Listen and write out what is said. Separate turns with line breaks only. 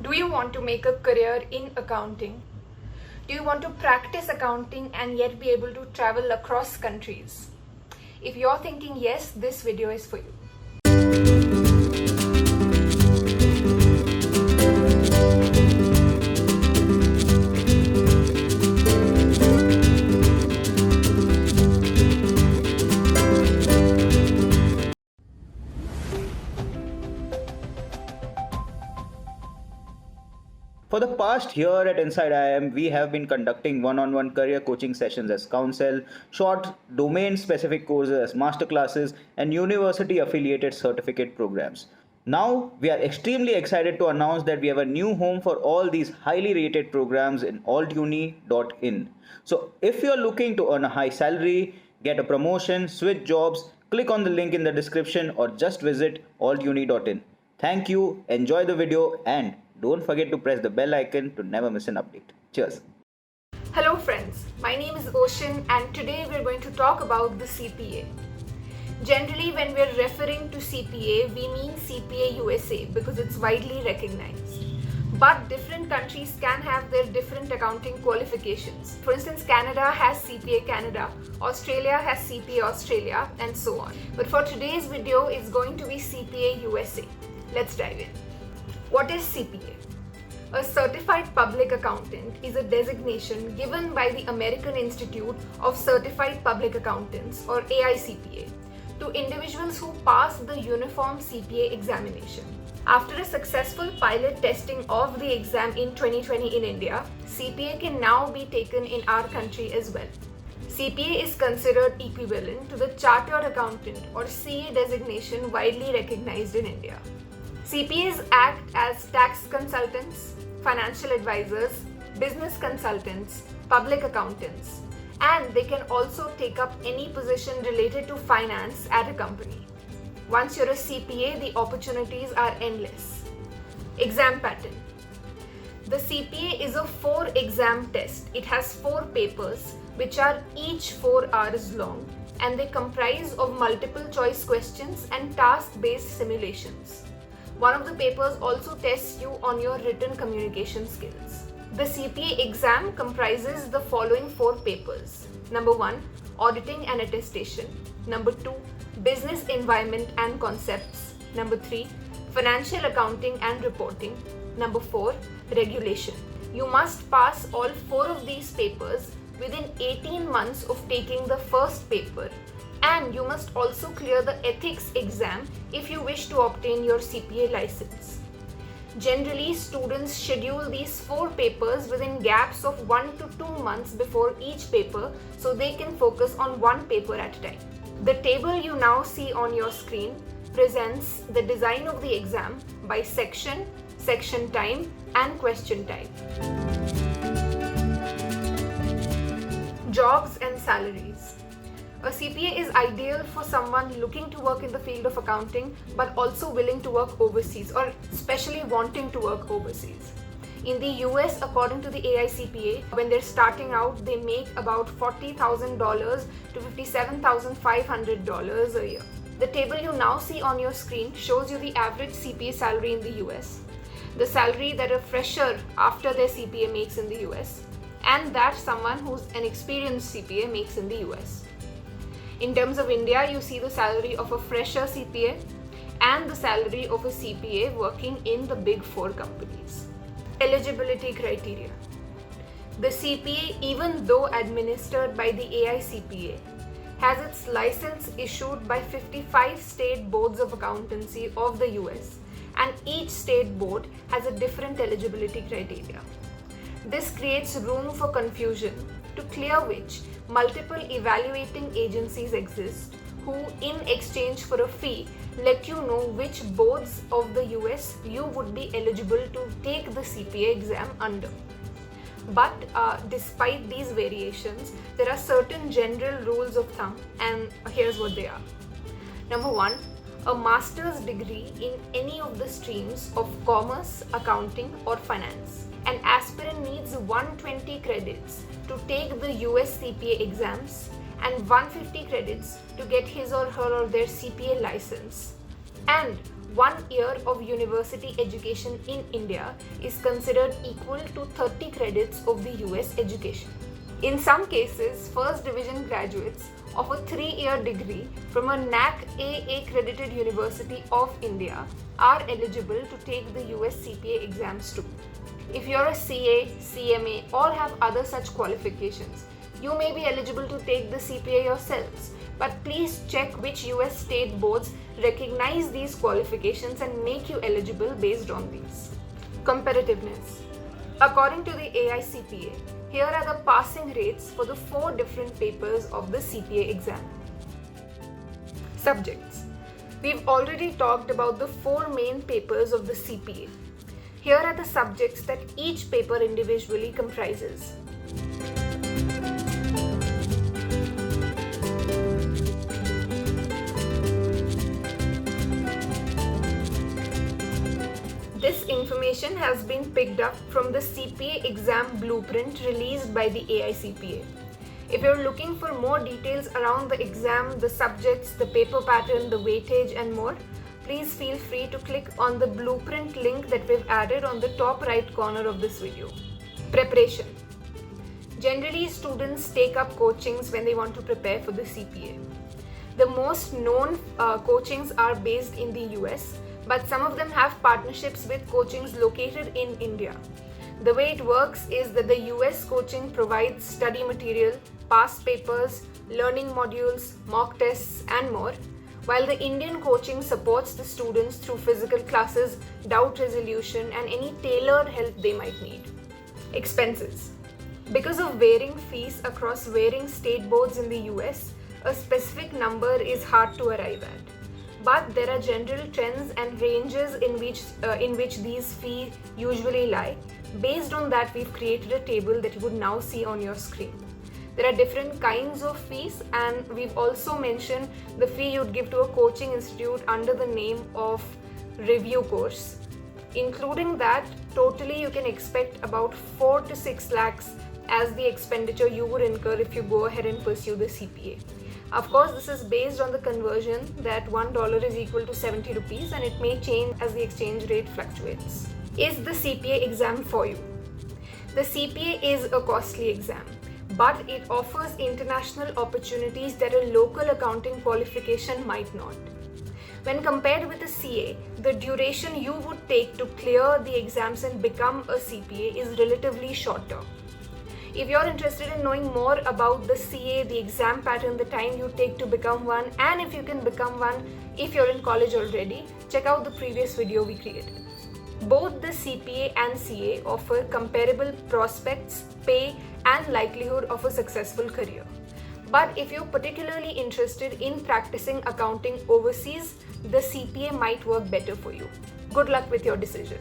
Do you want to make a career in accounting? Do you want to practice accounting and yet be able to travel across countries? If you're thinking yes, this video is for you.
For the past year at Inside IIM, we have been conducting one-on-one career coaching sessions as counsel, short domain-specific courses as masterclasses, and university-affiliated certificate programs. Now, we are extremely excited to announce that we have a new home for all these highly rated programs in altuni.in. So, if you are looking to earn a high salary, get a promotion, switch jobs, click on the link in the description or just visit altuni.in. Thank you, enjoy the video, and don't forget to press the bell icon to never miss an update. Cheers.
Hello friends, my name is Ocean and today we're going to talk about the CPA. Generally, when we're referring to CPA, we mean CPA USA because it's widely recognized. But different countries can have their different accounting qualifications. For instance, Canada has CPA Canada, Australia has CPA Australia, and so on. But for today's video, it's going to be CPA USA. Let's dive in. What is CPA? A Certified Public Accountant is a designation given by the American Institute of Certified Public Accountants or AICPA to individuals who pass the uniform CPA examination. After a successful pilot testing of the exam in 2020 in India, CPA can now be taken in our country as well. CPA is considered equivalent to the Chartered Accountant or CA designation widely recognized in India. CPAs act as tax consultants, financial advisors, business consultants, public accountants, and they can also take up any position related to finance at a company. Once you're a CPA, the opportunities are endless. Exam pattern. The CPA is a 4-exam test. It has 4 papers, which are each 4 hours long, and they comprise of multiple choice questions and task-based simulations. One of the papers also tests you on your written communication skills. The CPA exam comprises the following 4 papers. Number 1, auditing and attestation. Number 2, business environment and concepts. Number 3, financial accounting and reporting. Number 4, regulation. You must pass all 4 of these papers within 18 months of taking the first paper. And you must also clear the ethics exam if you wish to obtain your CPA license. Generally, students schedule these 4 papers within gaps of 1 to 2 months before each paper so they can focus on one paper at a time. The table you now see on your screen presents the design of the exam by section, section time, and question type. Jobs and salaries. A CPA is ideal for someone looking to work in the field of accounting but also willing to work overseas or especially wanting to work overseas. In the US, according to the AICPA, when they're starting out, they make about $40,000 to $57,500 a year. The table you now see on your screen shows you the average CPA salary in the US, the salary that a fresher after their CPA makes in the US, and that someone who's an experienced CPA makes in the US. In terms of India, you see the salary of a fresher CPA and the salary of a CPA working in the big 4 companies. Eligibility criteria. The CPA, even though administered by the AICPA, has its license issued by 55 state boards of accountancy of the US, and each state board has a different eligibility criteria. This creates room for confusion, to clear which multiple evaluating agencies exist who, in exchange for a fee, let you know which boards of the US you would be eligible to take the CPA exam under. But despite these variations, there are certain general rules of thumb, and here's what they are. Number 1, a master's degree in any of the streams of commerce, accounting, or finance. An aspirant needs 120 credits to take the US CPA exams and 150 credits to get his or her or their CPA license, and 1 year of university education in India is considered equal to 30 credits of the US education. In some cases, first division graduates of a 3-year degree from a NAC A accredited University of India are eligible to take the US CPA exams too. If you're a CA, CMA or have other such qualifications, you may be eligible to take the CPA yourselves, but please check which US state boards recognize these qualifications and make you eligible based on these. Competitiveness. According to the AICPA, here are the passing rates for the 4 different papers of the CPA exam. Subjects. We've already talked about the 4 main papers of the CPA. Here are the subjects that each paper individually comprises. This information has been picked up from the CPA exam blueprint released by the AICPA. If you're looking for more details around the exam, the subjects, the paper pattern, the weightage and more, please feel free to click on the blueprint link that we've added on the top right corner of this video. Preparation. Generally, students take up coachings when they want to prepare for the CPA. The most known coachings are based in the US, but some of them have partnerships with coachings located in India. The way it works is that the US coaching provides study material, past papers, learning modules, mock tests and more, while the Indian coaching supports the students through physical classes, doubt resolution and any tailored help they might need. Expenses. Because of varying fees across varying state boards in the US, a specific number is hard to arrive at. But there are general trends and ranges in which these fees usually lie. Based on that, we've created a table that you would now see on your screen. There are different kinds of fees, and we've also mentioned the fee you'd give to a coaching institute under the name of review course. Including that, totally you can expect about 4 to 6 lakhs as the expenditure you would incur if you go ahead and pursue the CPA. Of course, this is based on the conversion that $1 is equal to 70 rupees and it may change as the exchange rate fluctuates. Is the CPA exam for you? The CPA is a costly exam, but it offers international opportunities that a local accounting qualification might not. When compared with a CA, the duration you would take to clear the exams and become a CPA is relatively shorter. If you're interested in knowing more about the CA, the exam pattern, the time you take to become one, and if you can become one if you're in college already, check out the previous video we created. Both the CPA and CA offer comparable prospects, pay, and likelihood of a successful career. But if you're particularly interested in practicing accounting overseas, the CPA might work better for you. Good luck with your decision.